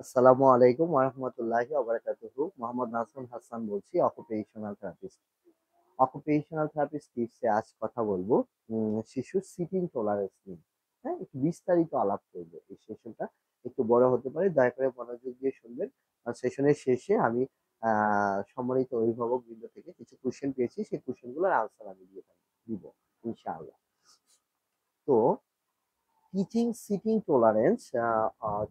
আসসালামু আলাইকুম ওয়া রাহমাতুল্লাহি ওয়া বারাকাতুহু। মোহাম্মদ নাজমুল হাসান বলছি, অকুপেশনাল থেরাপিস্ট। অকুপেশনাল থেরাপিস্ট টিপসে আজ কথা বলবো শিশুর সিটিং টলারেন্স নিয়ে। হ্যাঁ, একটু বিস্তারিত আলাপ করবো। এই সেশনটা একটু বড় হতে পারে, দয়া করে মনোযোগ দিয়ে শুনবেন। আর সেশনের শেষে আমি সম্মানিত অভিভাবক বৃন্দ থেকে কিছু কোশ্চেন পেয়েছি, সেই কোশ্চেন গুলোর আনসার আমি দিব ইনশাআল্লাহ। তো teaching sitting tolerance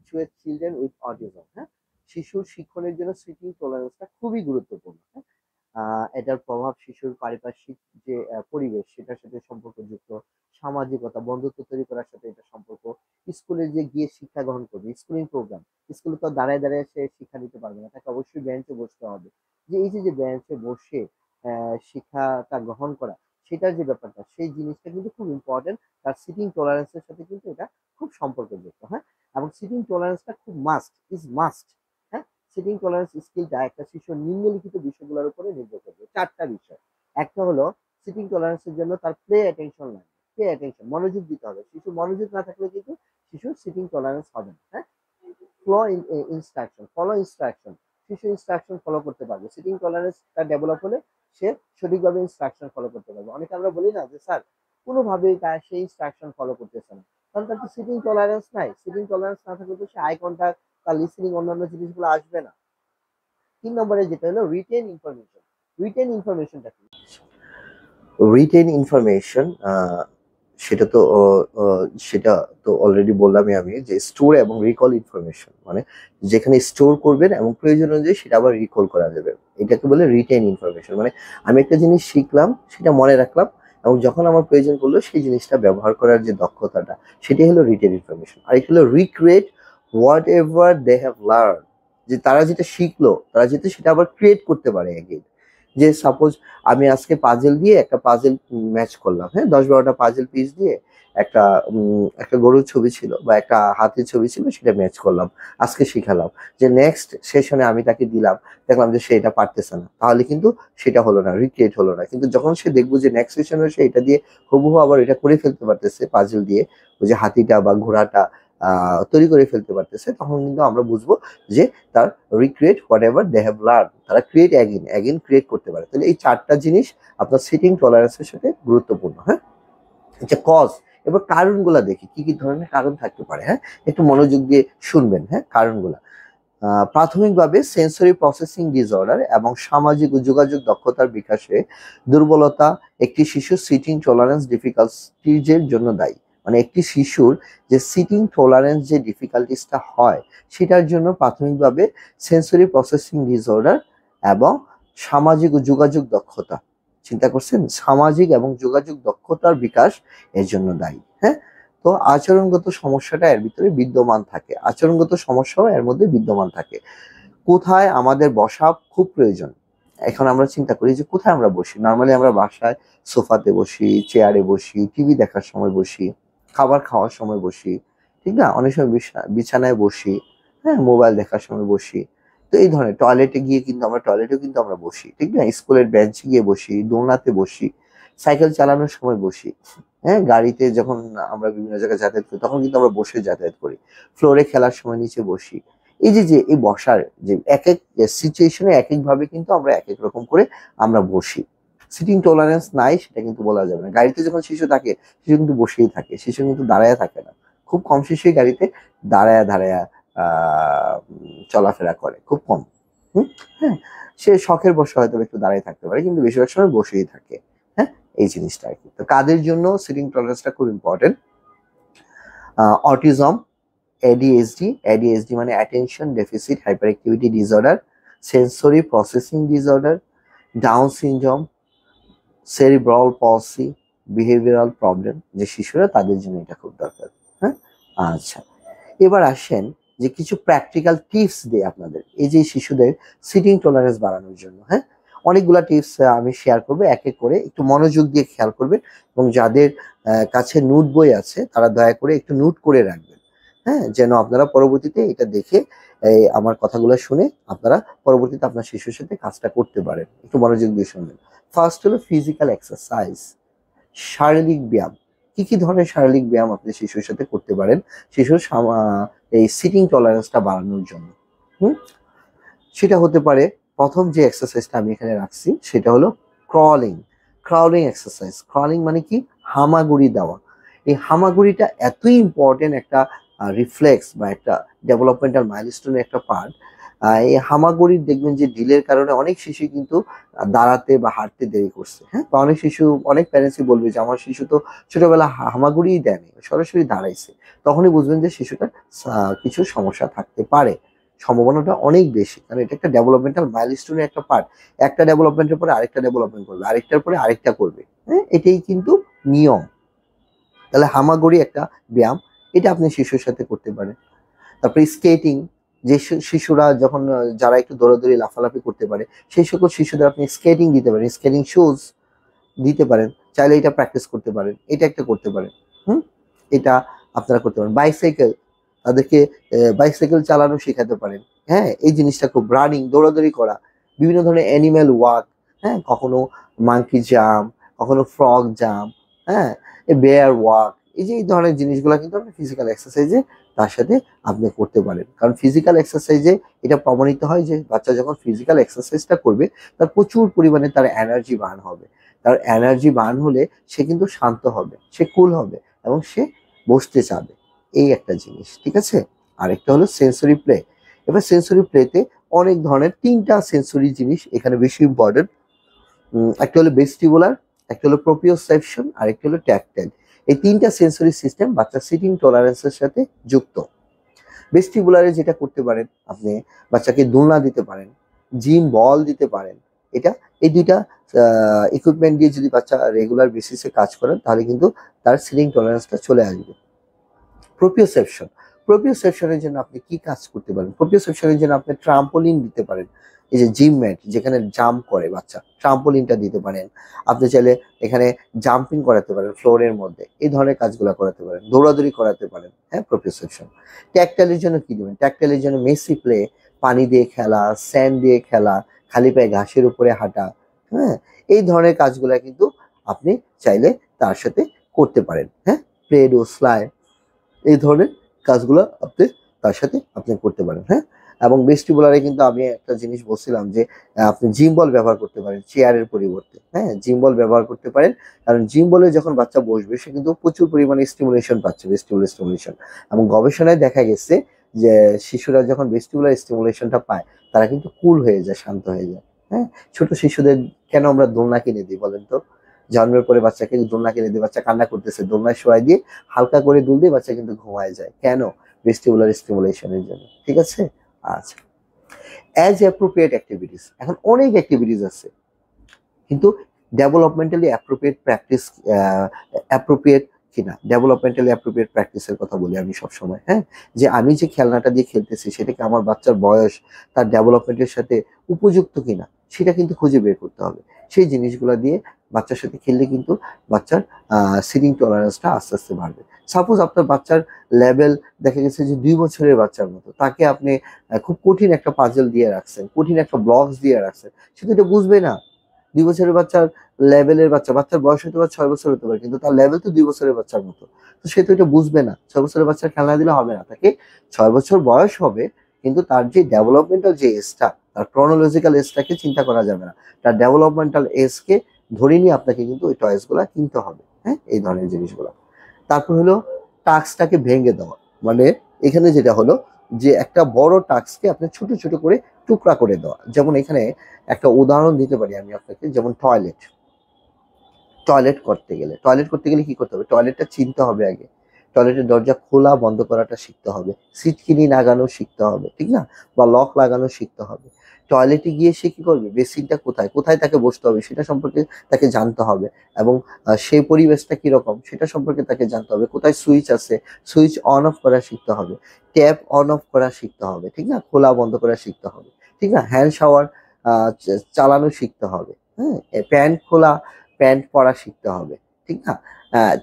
to a children with autism, হ্যাঁ, শিশুর শিক্ষণের জন্য সিটিং টলারেন্সটা খুবই গুরুত্বপূর্ণ। হ্যাঁ, এটার প্রভাব শিশুর পারিপার্শ্বিক যে পরিবেশ সেটার সাথে সম্পর্কযুক্ত, সামাজিকতা, বন্ধুত্ব তৈরি করার সাথে এটা সম্পর্ক। স্কুলে যে গিয়ে শিক্ষা গ্রহণ করবে, স্কুলিং প্রোগ্রাম, স্কুলে তো দাঁড়ায় দাঁড়ায় সে শিক্ষা দিতে পারবে না, তাকে অবশ্যই বেঞ্চে বসতে হবে। যে এই যে যে বেঞ্চে বসে শিক্ষাটা গ্রহণ করা, সেটার যে ব্যাপারটা, সেই জিনিসটা কিন্তু খুব ইম্পর্টেন্ট। তার সিটিং টলারেন্স এর সাথে কিন্তু এটা খুব সম্পর্কযুক্ত। হ্যাঁ, এবং সিটিং টলারেন্সটা খুব মাস্ট। হ্যাঁ, সিটিং টলারেন্স স্কিলটা একটা শিশুর নিম্নলিখিত বিষয়গুলোর উপরে নির্ভর করবে। 4টা বিষয়। একটা হলো সিটিং টলারেন্সের জন্য তার প্লে অ্যাটেনশন লাগবে। প্লে অ্যাটেনশন, মনোযোগ দিতে হবে। শিশু মনোযোগ না থাকলে কিন্তু শিশুর সিটিং টলারেন্স হবে না। হ্যাঁ, ফলো ইনস্ট্রাকশন, শিশু ইনস্ট্রাকশন ফলো করতে পারবে। সিটিং টলারেন্স তার ডেভেলপ হলে সে সঠিকভাবে ইনস্ট্রাকশন ফলো করতে পারবে। অনেকে আমরা বলি না যে স্যার কোনোভাবেই তার সেই ইনস্ট্রাকশন ফলো করতেছে না, কারণ তার তো সিটিং টলারেন্স নাই। সিটিং টলারেন্স না থাকলে তো সে আই কন্টাক্ট, তার লিসেনিং, অন্যান্য জিনিসগুলো আসবে না। 3 নম্বরে যেটা হলো রিটেন ইনফরমেশন। রিটেন ইনফরমেশনটা কি? রিটেন ইনফরমেশন সেটা তো সেটা তো অলরেডি বললামই আমি, যে স্টোর এবং রিকল ইনফরমেশন, মানে যেখানে স্টোর করবেন এবং প্রয়োজন অনুযায়ী সেটা আবার রিকল করা যাবে, এটাকে বলে রিটেন ইনফরমেশন। মানে আমি একটা জিনিস শিখলাম, সেটা মনে রাখলাম, এবং যখন আমার প্রয়োজন পড়লো সেই জিনিসটা ব্যবহার করার যে দক্ষতাটা, সেটাই হলো রিটেন ইনফরমেশন। আর এটা হলো recreate whatever they have learn, যে তারা যেটা শিখলো তারা যাতে সেটা আবার ক্রিয়েট করতে পারে এগেইন। যে সাপোজ আমি আজকে পাজেল দিয়ে একটা পাজেল ম্যাচ করলাম, হ্যাঁ, 10-12টা পাজেল পিস দিয়ে একটা একটা গরুর ছবি ছিল বা একটা হাতির ছবি ছিল, সেটা ম্যাচ করলাম, আজকে শিখালাম। যে নেক্সট সেশনে আমি তাকে দিলাম, দেখলাম যে সে এটা পারতেছে না, তাহলে কিন্তু সেটা হলো না, রিক্রিয়েট হলো না। কিন্তু যখন সে দেখবো যে নেক্সট সেশনে সে এটা দিয়ে হুবহু আবার এটা করে ফেলতে পারতেছে, পাজেল দিয়ে ওই যে হাতিটা বা ঘোড়াটা তৈরি করে ফেলতে পারতেছে, তখন কিন্তু আমরা বুঝবো যে তার recreate whatever they have learn, তারা ক্রিয়েট অ্যাগেন ক্রিয়েট করতে পারে। তাহলে এই 4টা জিনিস আপনার সিটিং টলারেন্সের সাথে গুরুত্বপূর্ণ। হ্যাঁ, আচ্ছা, কজ, এবার কারণগুলা দেখি কি কি ধরনের কারণ থাকতে পারে। হ্যাঁ, একটু মনোযোগ দিয়ে শুনবেন। হ্যাঁ, কারণগুলা প্রাথমিকভাবে সেন্সরি প্রসেসিং ডিসঅর্ডার এবং সামাজিক ও যোগাযোগ দক্ষতার বিকাশে দুর্বলতা একটি শিশুর সিটিং টলারেন্স ডিফিকাল্টিজের জন্য দায়ী। মানে একটি শিশুর যে সিটিং টলারেন্স যে ডিফিকাল্টিসটা হয়, সেটার জন্য প্রাথমিকভাবে সেন্সরি প্রসেসিং ডিসঅর্ডার এবং সামাজিক ও যোগাযোগ দক্ষতা, চিন্তা করছেন, সামাজিক এবং যোগাযোগ দক্ষতার বিকাশ এর জন্য দায়ী। হ্যাঁ, তো আচরণগত সমস্যাটা এর ভিতরে বিদ্যমান থাকে, আচরণগত সমস্যাও এর মধ্যে বিদ্যমান থাকে। কোথায় আমাদের বসা খুব প্রয়োজন, এখন আমরা চিন্তা করি যে কোথায় আমরা বসি। নর্মালি আমরা বাসায় সোফাতে বসি, চেয়ারে বসি, টিভি দেখার সময় বসি, খাবার খাওয়ার সময় বসি, ঠিক না, অনেক সময় বিছানায় বসি, হ্যাঁ, মোবাইল দেখার সময় বসি। তো এই ধরনের টয়লেটে গিয়ে কিন্তু আমরা টয়লেটেও কিন্তু আমরা বসি, ঠিক না, স্কুলের বেঞ্চে গিয়ে বসি, দোলনাতে বসি, সাইকেল চালানোর সময় বসি, হ্যাঁ, গাড়িতে যখন আমরা বিভিন্ন জায়গায় যাতায়াত করি তখন কিন্তু আমরা বসে যাতায়াত করি, ফ্লোরে খেলার সময় নিচে বসি। এই যে যে এই বসার যে এক এক সিচুয়েশনে এক এক ভাবে কিন্তু আমরা এক এক রকম করে আমরা বসি। সিটিং টলারেন্স নাই সেটা কিন্তু বলা যাবে না। গাড়িতে যখন শিশু থাকে, শিশু কিন্তু বসেই থাকে, শিশু কিন্তু দাঁড়ায় থাকে না। খুব কম শিশুই গাড়িতে দাঁড়ায়া দাঁড়ায়া চলাফেরা করে, খুব কম। হুম, হ্যাঁ, সে শখের বসে হয়তো একটু দাঁড়িয়ে থাকতে পারে, কিন্তু বেশিরভাগ সময় বসেই থাকে। হ্যাঁ, এই জিনিসটা আর কি। তো কাদের জন্য সিটিং টলারেন্সটা খুব ইম্পর্টেন্ট? অটিজম, ADHD মানে attention deficit hyper activity disorder, sensory processing disorder, down syndrome, cerebral পলসি, behavioural problem, যে শিশুরা তাদের জন্য এটা খুব দরকার। হ্যাঁ, আচ্ছা, এবার আসেন যে কিছু প্র্যাকটিক্যাল টিপস দিই আপনাদের এই যে শিশুদের সিটিং টলারেন্স বাড়ানোর জন্য। হ্যাঁ, অনেকগুলা টিপস আমি শেয়ার করবো, এক এক করে একটু মনোযোগ দিয়ে খেয়াল করবেন, এবং যাদের কাছে নোট বই আছে তারা দয়া করে একটু নোট করে রাখবেন। হ্যাঁ, যেন আপনারা পরবর্তীতে এটা দেখে আমার কথাগুলো শুনে আপনারা পরবর্তীতে আপনার শিশুর সাথে কাজটা করতে পারেন। একটু মনোযোগ দিয়ে শুনবেন। ফার্স্ট হলো ফিজিক্যাল এক্সারসাইজ, শারীরিক ব্যায়াম। কি কি ধরনের শারীরিক ব্যায়াম আপনি শিশুর সাথে করতে পারেন শিশুর এই সিটিং টলারেন্সটা বাড়ানোর জন্য? হুম, সেটা হতে পারে প্রথম যে এক্সারসাইজটা আমি এখানে রাখছি সেটা হলো ক্রলিং। Crawling exercise. ক্রলিং মানে কি? হামাগুড়ি দেওয়া। এই হামাগুড়িটা এতই ইম্পর্টেন্ট একটা রিফ্লেক্স বা একটা ডেভেলপমেন্টাল মাইলস্টোনের একটা পার্ট। এই হামাগুড়ির দেখবেন যে ডিলের কারণে অনেক শিশু কিন্তু দাঁড়াতে বা হাঁটতে দেরি করছে, হ্যাঁ, বা অনেক শিশু, অনেক প্যারেন্টসই বলবে যে আমার শিশু তো ছোটবেলা হামাগুড়িই দেয়নি, সরাসরি দাঁড়াইছে। তখনই বুঝবেন যে শিশুটা কিছু সমস্যা থাকতে পারে, সম্ভাবনাটা অনেক বেশি, কারণ এটা একটা ডেভেলপমেন্টাল মাইলস্টোনের একটা পার্ট। একটা ডেভেলপমেন্টের পরে আরেকটা ডেভেলপমেন্ট করবে, আরেকটার পরে আরেকটা করবে, হ্যাঁ, এটাই কিন্তু নিয়ম। তাহলে হামাগুড়ি একটা ব্যায়াম, এটা আপনি শিশুর সাথে করতে পারেন। তারপরে স্কেটিং, যে শিশুরা যখন যারা একটু দৌড়াদৌড়ি লাফালাফি করতে পারে সেই সকল শিশুদের আপনি স্কেটিং দিতে পারেন, স্কেটিং শুজ দিতে পারেন, চাইলে এটা প্র্যাকটিস করতে পারেন, এটা একটা করতে পারেন। হুম, এটা আপনারা করতে পারেন। বাইসাইকেল, তাদেরকে বাইসাইকেল চালানো শেখাতে পারেন। হ্যাঁ, এই জিনিসটা খুব, রানিং, দৌড়াদৌড়ি করা, বিভিন্ন ধরনের অ্যানিম্যাল ওয়াক, হ্যাঁ, কখনো মাঙ্কি জাম্প, কখনো ফ্রগ জাম্প, হ্যাঁ, বেয়ার ওয়াক, এই যে এই ধরনের জিনিসগুলো কিন্তু আপনি ফিজিক্যাল এক্সারসাইজে তার সাথে আপনি করতে পারেন। কারণ ফিজিক্যাল এক্সারসাইজে এটা প্রমাণিত হয় যে বাচ্চা যখন ফিজিক্যাল এক্সারসাইজটা করবে তার প্রচুর পরিমাণে তার এনার্জি বার্ন হবে। তার এনার্জি বার্ন হলে সে কিন্তু শান্ত হবে, সে কুল হবে এবং সে বসতে চাবে। এই একটা জিনিস, ঠিক আছে। আরেকটা হলো সেন্সরি প্লে। এবার সেন্সরি প্লেতে অনেক ধরনের, তিনটা সেন্সরি জিনিস এখানে বেশি ইম্পর্টেন্ট। একটা হলো ভেস্টিবুলার, একটা হলো প্রোপ্রিওসেপশন, আর একটা হলো ট্যাকটাইল। এই তিনটা সেন্সরি সিস্টেম বাচ্চার সিটিং টলারেন্সের সাথে যুক্ত। ভেস্টিবুলারে যেটা করতে পারেন, আপনি বাচ্চাকে দোলনা দিতে পারেন, জিম বল দিতে পারেন। এটা, এই দুইটা ইকুইপমেন্ট দিয়ে যদি বাচ্চা রেগুলার বেসিসে কাজ করেন তাহলে কিন্তু তার সিটিং টলারেন্সটা চলে আসবে। প্রোপ্রিওসেপশন, প্রোপ্রিওসেপশনের জন্য আপনি কি কাজ করতে পারেন? প্রোপ্রিওসেপশনের জন্য আপনি ট্রাম্পোলিন দিতে পারেন, এই যে জিম ম্যাট যেখানে জাম্প করে বাচ্চা, ট্রাম্পোলিনটা দিতে পারেন। আপনি চাইলে এখানে জাম্পিং করাতে পারেন ফ্লোরের মধ্যে, এই ধরনের কাজগুলো করাতে পারেন, দৌড়াদৌড়ি করাতে পারেন। হ্যাঁ, প্রোপ্রিওসেপশন। ট্যাকটাইলের জন্য কি দেবেন? ট্যাকটাইলের জন্য মেসি প্লে, পানি দিয়ে খেলা, স্যান্ড দিয়ে খেলা, খালি পায়ে ঘাসের উপরে হাঁটা, হ্যাঁ, এই ধরনের কাজগুলো কিন্তু আপনি চাইলে তার সাথে করতে পারেন। হ্যাঁ, প্লে ডো স্লাই, এই ধরনের কাজগুলো আপনি তার সাথে আপনি করতে পারেন। হ্যাঁ, এবং ভেস্টিবুলারে কিন্তু আমি একটা জিনিস বলছিলাম যে আপনি জিম বল ব্যবহার করতে পারেন চেয়ারের পরিবর্তে। হ্যাঁ, জিম বল ব্যবহার করতে পারেন, কারণ জিম বলে যখন বাচ্চা বসবে সে কিন্তু প্রচুর পরিমাণে স্টিমুলেশন পাচ্ছে, ভেস্টিবুলার স্টিমুলেশন। এবং গবেষণায় দেখা গেছে যে শিশুরা যখন ভেস্টিবুলার স্টিমুলেশনটা পায় তারা কিন্তু কুল হয়ে যায়, শান্ত হয়ে যায়। হ্যাঁ, ছোট শিশুদের কেন আমরা দোলনা কিনে দিই বলেন তো? জন্মের পরে বাচ্চাকে দোলনা কিনে দিই, বাচ্চা কান্না করতেছে, দোলনায় শোয়াই দিয়ে হালকা করে দুল দিয়ে বাচ্চা কিন্তু ঘুমায় যায়। কেন? ভেস্টিবুলার স্টিমুলেশনের জন্য। ঠিক আছে? আচ্ছা, অ্যাজ অ্যাপ্রোপ্রিয়েট অ্যাক্টিভিটিস, এখন অনেক অ্যাক্টিভিটিস আছে, কিন্তু ডেভেলপমেন্টালি অ্যাপ্রোপ্রিয়েট প্র্যাকটিস অ্যাপ্রোপ্রিয়েট কিনা, ডেভেলপমেন্টালি অ্যাপ্রোপ্রিয়েট প্র্যাকটিসের কথা বলি আমি সবসময়। হ্যাঁ, যে আমি যে খেলনাটা দিয়ে খেলতেছি সেটাকে আমার বাচ্চার বয়স, তার ডেভেলপমেন্টের সাথে উপযুক্ত কিনা সেটা কিন্তু খুঁজে বের করতে হবে। সেই জিনিসগুলো দিয়ে বাচ্চার সাথে খেললে কিন্তু বাচ্চার সিটিং টলারেন্সটা আস্তে আস্তে বাড়বে। সাপোজ আপনার বাচ্চার লেভেল দেখা গেছে যে 2 বছরের বাচ্চার মতো, তাকে আপনি খুব কঠিন একটা পাজল দিয়ে রাখছেন, কঠিন একটা ব্লকস দিয়ে রাখছেন, সে তো এটা বুঝবে না। 2 বছরের বাচ্চার লেভেলের বাচ্চা, বাচ্চার বয়স হতে পারে 6 বছর হতে পারে, কিন্তু তার লেভেল তো 2 বছরের বাচ্চার মতো। তো সে তো এটা বুঝবে না। 6 বছরের বাচ্চার খেলনা দিলে হবে না, তাকে 6 বছর বয়স হবে, কিন্তু তার যে ডেভেলপমেন্টাল যে এজটা, তার ক্রনোলজিক্যাল এজটাকে চিন্তা করা যাবে না। তার ডেভেলপমেন্টাল এজকে ধরে নিয়ে আপনাকে কিন্তু ওই টয়েস গুলা কিনতে হবে। হ্যাঁ, এই ধরনের জিনিসগুলো। তারপর হলো টাস্কটাকে ভেঙে দেওয়া, মানে এখানে যেটা হলো যে একটা বড় টাস্ককে আপনি ছোট ছোট করে টুকরা করে দেওয়া। যেমন এখানে একটা উদাহরণ দিতে পারি আমি আপনাকে, যেমন টয়লেট। টয়লেট করতে গেলে কি করতে হবে? টয়লেটটা চিনতে হবে আগে, টয়লেটের দরজা খোলা বন্ধ করাটা শিখতে হবে, সিটকিনি লাগানো শিখতে হবে, ঠিক না, বা লক লাগানো শিখতে হবে। টয়লেটে গিয়ে সে কি করবে? বেসিনটা কোথায়, কোথায় তাকে বসতে হবে সেটা সম্পর্কে তাকে জানতে হবে, এবং সেই পরিবেশটা কিরকম সেটা সম্পর্কে তাকে জানতে হবে। কোথায় সুইচ আছে, সুইচ অন অফ করা শিখতে হবে, ট্যাপ অন অফ করা শিখতে হবে, ঠিক না, খোলা বন্ধ করা শিখতে হবে, ঠিক না, হ্যান্ড শাওয়ার চালানো শিখতে হবে। হ্যাঁ, প্যান্ট খোলা, প্যান্ট পরা শিখতে হবে, ঠিক না।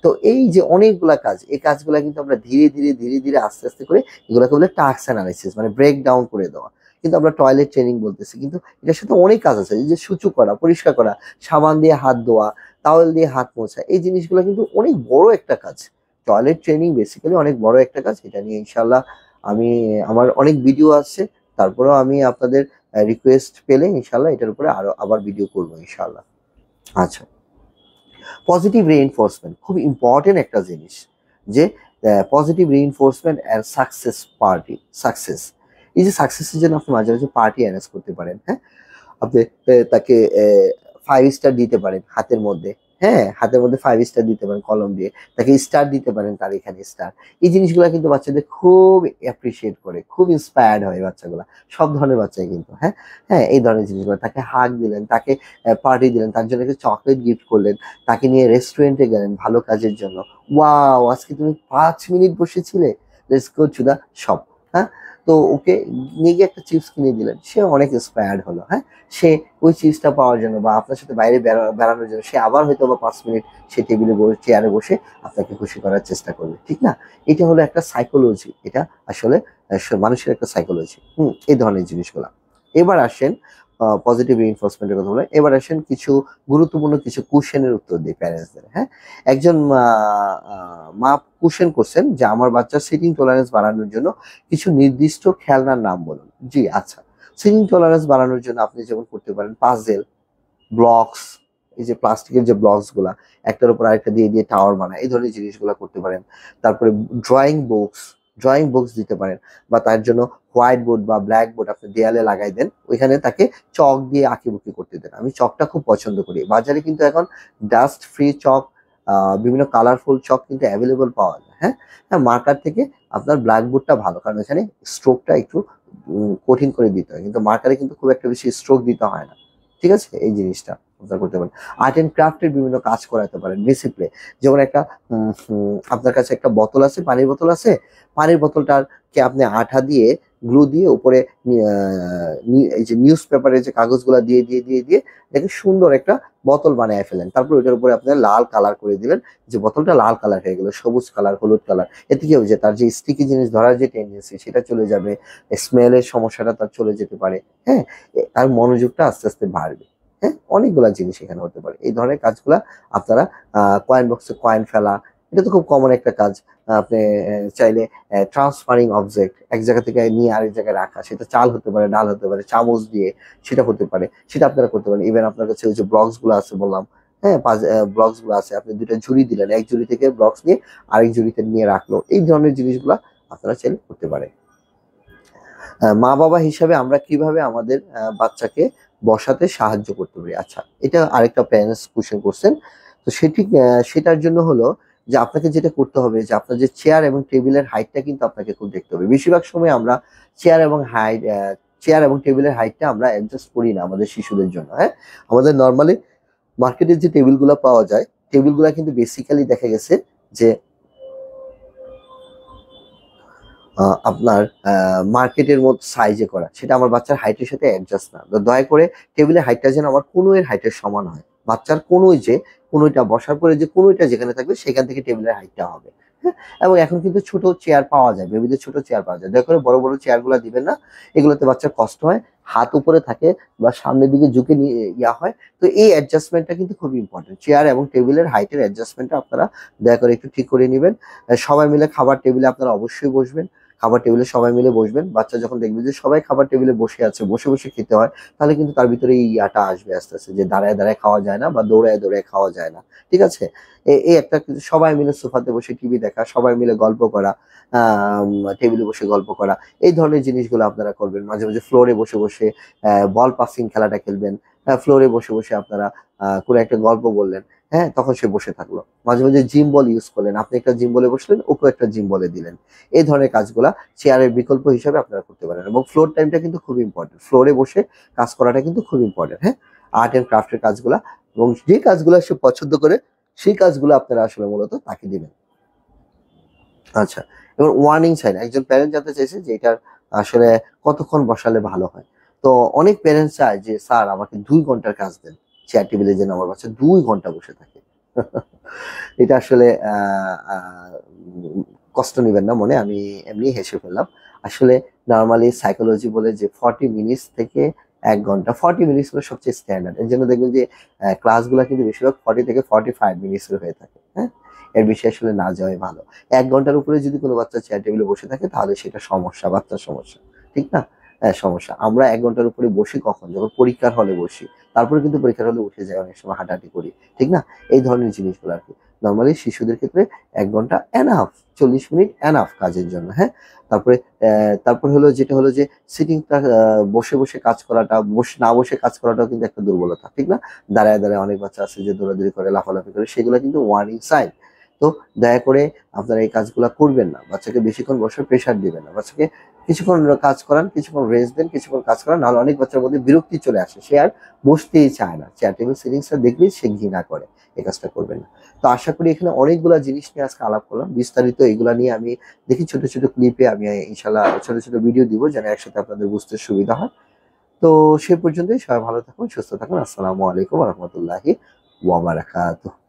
তো এই যে অনেকগুলা কাজ, এই কাজগুলা কিন্তু আমরা ধীরে ধীরে ধীরে ধীরে আস্তে আস্তে করে এগুলোকে বলে টাস্ক অ্যানালাইসিস, মানে ব্রেক ডাউন করে দেওয়া। কিন্তু আমরা টয়লেট ট্রেনিং বলতেছি, কিন্তু এটার সাথে অনেক কাজ আছে, এই যে সূচু করা, পরিষ্কার করা, সাবান দিয়ে হাত ধোয়া, টাওয়েল দিয়ে হাত মোছা, এই জিনিসগুলো কিন্তু অনেক বড় একটা কাজ। টয়লেট ট্রেনিং বেসিক্যালি অনেক বড় একটা কাজ। এটা নিয়ে ইনশাল্লাহ আমি, আমার অনেক ভিডিও আছে, তারপরেও আমি আপনাদের রিকোয়েস্ট পেলে ইনশাল্লাহ এটার উপরে আবার ভিডিও করবো ইনশাল্লাহ। আচ্ছা, পজিটিভ রিইনফোর্সমেন্ট খুব ইম্পর্টেন্ট একটা জিনিস, যে পজিটিভ রিইনফোর্সমেন্ট অ্যান্ড সাকসেস। এই যে সাকসেসের জন্য আপনি মাঝে মাঝে পার্টি অ্যারেঞ্জ করতে পারেন। হ্যাঁ, আপনি তাকে 5 স্টার দিতে পারেন হাতের মধ্যে। হ্যাঁ, হাতের মধ্যে 5 স্টার দিতে পারেন কলম দিয়ে, তাকে স্টার দিতে পারেন, তার এখানে স্টার। এই জিনিসগুলো কিন্তু বাচ্চাদের খুব অ্যাপ্রিসিয়েট করে, খুব ইন্সপায়ার্ড হয় বাচ্চাগুলা, সব ধরনের বাচ্চাই কিন্তু। হ্যাঁ হ্যাঁ, এই ধরনের জিনিসগুলো, তাকে হাগ দিলেন, তাকে পার্টি দিলেন, তার জন্য একটা চকলেট গিফট করলেন, তাকে নিয়ে রেস্টুরেন্টে গেলেন ভালো কাজের জন্য। ওয়াও, আজকে তুমি 5 মিনিট বসেছিলে, let's go to the shop. হ্যাঁ, তো ওকে নিয়ে গিয়ে একটা চিপস কিনে দিলেন, সে অনেক ইন্সপায়ার্ড হলো। হ্যাঁ, সে ওই চিপসটা পাওয়ার জন্য বা আপনার সাথে বাইরে বেড়ানোর জন্য সে আবার হয়তো বা 5 মিনিট সে টেবিলে বসে, চেয়ারে বসে আপনাকে খুশি করার চেষ্টা করবে, ঠিক না? এটা হলো একটা সাইকোলজি, এটা আসলে মানুষের একটা সাইকোলজি। এই ধরনের জিনিসগুলা। এবার আসেন পজিটিভ রিইনফোর্সমেন্টের কথা বলে, এবার আসেন কিছু গুরুত্বপূর্ণ কিছু কোশ্চেনের উত্তর দিই প্যারেন্টসদের। হ্যাঁ, একজন মা কোশ্চেন করছেন যে আমার বাচ্চার সিটিং টলারেন্স বাড়ানোর জন্য কিছু নির্দিষ্ট খেলনার নাম বলুন। জি আচ্ছা, সিটিং টলারেন্স বাড়ানোর জন্য আপনি যেমন করতে পারেন পাজেল, ব্লকস, এই যে প্লাস্টিকের যে ব্লকস গুলা একটার উপর আরেকটা দিয়ে দিয়ে টাওয়ার বানায়, এই ধরনের জিনিসগুলো করতে পারেন। তারপরে ড্রয়িং বুকস দিতে পারেন, বা তার জন্য হোয়াইট বোর্ড বা ব্ল্যাক বোর্ড আপনি দেয়ালে লাগাই দেন, ওইখানে তাকে চক দিয়ে আঁকিবুকি করতে দেন। আমি চকটা খুব পছন্দ করি, বাজারে কিন্তু এখন ডাস্ট ফ্রি চক, বিভিন্ন কালারফুল চক কিন্তু অ্যাভেলেবল পাওয়া যায়। হ্যাঁ হ্যাঁ, মার্কার থেকে আপনার ব্ল্যাক বোর্ডটা ভালো, কারণ এখানে স্ট্রোকটা একটু কঠিন করে দিতে হয়, কিন্তু মার্কারে কিন্তু খুব একটা বেশি স্ট্রোক দিতে হয় না। ঠিক আছে, এই জিনিসটা আপনারা করতে পারেন। আর্ট এন্ড ক্রাফটের বিভিন্ন কাজ করাতে পারেন ডিসিপ্লিন। যেমন একটা আপনার কাছে একটা বোতল আছে, পানির বোতল আছে, পানির বোতলটাকে আপনি আঠা দিয়ে গ্লু দিয়ে উপরে এই যে নিউজ পেপারের যে কাগজগুলো দিয়ে দিয়ে দিয়ে দিয়ে দেখে সুন্দর একটা বোতল বানিয়ে ফেলেন। তারপর ওইটার উপরে আপনি লাল কালার করে দিলেন, যে বোতলটা লাল কালার হয়ে গেল, সবুজ কালার, হলুদ কালার। এতে কি হবে যে তার যে স্টিকি জিনিস ধরার যে টেন্ডেন্সি সেটা চলে যাবে, স্মেলের সমস্যাটা তার চলে যেতে পারে। হ্যাঁ, তার মনোযোগটা আস্তে আস্তে বাড়বে। হ্যাঁ, অনেকগুলা জিনিস এখানে হতে পারে। এই ধরনের কাজগুলা আপনারা কয়েন বক্সে কয়েন ফেলা, এটা তো খুব কমন একটা কাজ। আপনি চাইলে ট্রান্সফারিং অবজেক্ট এক জায়গা থেকে নিয়ে আরেক জায়গায় রাখা, সেটা চাল হতে পারে, ডাল হতে পারে, চামচ দিয়ে সেটা হতে পারে, সেটা আপনারা করতে পারেন। ইভেন আপনার কাছে ওই যে ব্লকস গুলো আছে বললাম, হ্যাঁ ব্লকস গুলো আছে, আপনি দুইটা ঝুড়ি দিলেন, এক ঝুড়ি থেকে ব্লকস নিয়ে আরেক ঝুড়িতে নিয়ে রাখলো, এই ধরনের জিনিসগুলা আপনারা চাইলে করতে পারেন। মা বাবা হিসাবে আমরা কিভাবে আমাদের বাচ্চাকে বসাতে সাহায্য করতে পারি? আচ্ছা, এটা আরেকটা প্যারেন্টস কোশ্চেন করছেন। তো সেটার জন্য হলো যে আপনাকে যেটা করতে হবে যে আপনার যে চেয়ার এবং টেবিলের হাইটটা কিন্তু আপনাকে খুব দেখতে হবে। বেশিরভাগ সময় আমরা চেয়ার এবং চেয়ার এবং টেবিলের হাইটটা আমরা অ্যাডজাস্ট করি না আমাদের শিশুদের জন্য। হ্যাঁ, আমাদের নর্মালি মার্কেটের যে টেবিলগুলো পাওয়া যায়, টেবিলগুলো কিন্তু বেসিক্যালি দেখা গেছে যে আপনার মার্কেটের মধ্যে সাইজে করা, সেটা আমার বাচ্চার হাইটের সাথে অ্যাডজাস্ট না। তো দয়া করে টেবিলের হাইটটা যেন আমার কনুইয়ের হাইটের সমান হয়। বাচ্চার কনুই, যে কনুইটা বসার পরে যে কনুইটা যেখানে থাকবে সেখান থেকে টেবিলের হাইটটা হবে। হ্যাঁ, এবং এখন কিন্তু ছোট চেয়ার পাওয়া যায়, বেবিদের ছোট চেয়ার পাওয়া যায়। দয়া করে বড় বড় চেয়ার গুলা দিবেন না, এগুলোতে বাচ্চার কষ্ট হয়, হাত উপরে থাকে বা সামনের দিকে ঝুঁকে ইয়া হয়। তো এই অ্যাডজাস্টমেন্টটা কিন্তু খুবই ইম্পর্টেন্ট। চেয়ার এবং টেবিলের হাইটের অ্যাডজাস্টমেন্টটা আপনারা দয়া করে একটু ঠিক করে নেবেন। সবাই মিলে খাবার টেবিলে আপনারা অবশ্যই বসবেন, খাবার টেবিলে সবাই মিলে বসবেন। বাচ্চা যখন দেখবে যে সবাই খাবার টেবিলে বসে আছে, বসে বসে খেতে হয়, তাহলে কিন্তু তার ভিতরে এই ইয়াটা আসবে আস্তে আস্তে, যে দাঁড়ায় দাঁড়ায় খাওয়া যায় না বা দৌড়ায় দৌড়ায় খাওয়া যায় না। ঠিক আছে, এই একটা সবাই মিলে সোফাতে বসে টিভি দেখা, সবাই মিলে গল্প করা, টেবিলে বসে গল্প করা, এই ধরনের জিনিসগুলো আপনারা করবেন। মাঝে মাঝে ফ্লোরে বসে বসে বল পাসিং খেলাটা খেলবেন। ফ্লোরে বসে বসে আপনারা কোনো একটা গল্প বললেন, হ্যাঁ তখন সে বসে থাকলো। মাঝে মাঝে জিম বল ইউজ করলেন, আপনি একটা জিম বলে বসলেন, ওকে একটা জিম বলে দিলেন। এই ধরনের কাজগুলা চেয়ারের বিকল্প হিসাবে আপনারা করতে পারেন। এবং ফ্লোর টাইমটা কিন্তু খুব ইম্পর্টেন্ট, ফ্লোরে বসে কাজ করাটা কিন্তু খুব ইম্পর্টেন্ট। হ্যাঁ, আর্ট এন্ড ক্রাফটের কাজগুলা, এবং যে কাজগুলো সে পছন্দ করে সেই কাজগুলো আপনারা আসলে মূলত তাকে দিবেন। আচ্ছা, এবং ওয়ার্নিং সাইন, একজন প্যারেন্ট জানতে চাইছে যে এটার আসলে কতক্ষণ বসালে ভালো হয়। তো অনেক প্যারেন্টস চায় যে স্যার আমাকে 2 ঘন্টার কাজ দেন, চেয়ার টেবিলে যেন আমার বাচ্চা 2 ঘন্টা বসে থাকে। এটা আসলে কষ্ট নিবেন না মনে, আমি এমনি হেসে ফেললাম। আসলে নর্মালি সাইকোলজি বলে যে 40 মিনিটস থেকে 1 ঘন্টা, 40 মিনিটস হলো সবচেয়ে স্ট্যান্ডার্ড। এর জন্য দেখবেন যে ক্লাসগুলো কিন্তু বেশিরভাগ 40 থেকে 45 মিনিটস হয়ে থাকে। হ্যাঁ, এর বেশি আসলে না যাওয়াই ভালো। 1 ঘন্টার উপরে যদি কোনো বাচ্চা চেয়ার টেবিলে বসে থাকে তাহলে সেটা সমস্যা, বাচ্চার সমস্যা, ঠিক না? হ্যাঁ, সমস্যা। আমরা ১ ঘন্টার উপরে বসি কখন? যখন পরীক্ষার হলে বসি। তারপরে কিন্তু পরীক্ষার হলে উঠে যাই, অনেক সময় হাঁটাহাঁটি করি। ঠিক না? এই ধরনের জিনিসগুলো আরকি। নরমালি শিশুদের ক্ষেত্রে ১ ঘন্টা এনাফ, ৪০ মিনিট এনাফ কাজের জন্য, হ্যাঁ? তারপরে তারপর হলো যেটা হলো যে সিটিংটা, বসে কাজ করাটা, না বসে কাজ করাটাও কিন্তু একটা দুর্বলতা। ঠিক না? দাঁড়ায় অনেক বাচ্চা আছে যে দৌড়াদৌড়ি করে, লাফালাফি করে, সেগুলো কিন্তু ওয়ার্নিং সাইন। তো দয়া করে আপনারা এই কাজগুলা করবেন না। বাচ্চাকে বেশিক্ষণ বসে প্রেশার দিবেন না। বাচ্চাকে কিছুক্ষণ কাজ করান, কিছুক্ষণ রেস্ট দেন, কিছুক্ষণ কাজ করান। নাহলে অনেক বাচ্চার মধ্যে বিরক্তি চলে আসে। সে আর বসতেই চায় না। চেয়ার টেবিল সিটিংসটা দেখলেই সে ঘৃণা করে। এই কাজটা করবেন না। তো আশা করি এখানে অনেকগুলা জিনিস নিয়ে আজকে আলাপ করলাম। বিস্তারিত এগুলা নিয়ে আমি দেখি ছোট ক্লিপে আমি ইনশাআল্লাহ ছোট ভিডিও দিব যেন একসাথে আপনাদের বুঝতে সুবিধা হয়। তো সে পর্যন্তই সবাই ভালো থাকুন, সুস্থ থাকুন। আসসালামু আলাইকুম ওয়া রাহমাতুল্লাহি ওয়া বারাকাতুহু।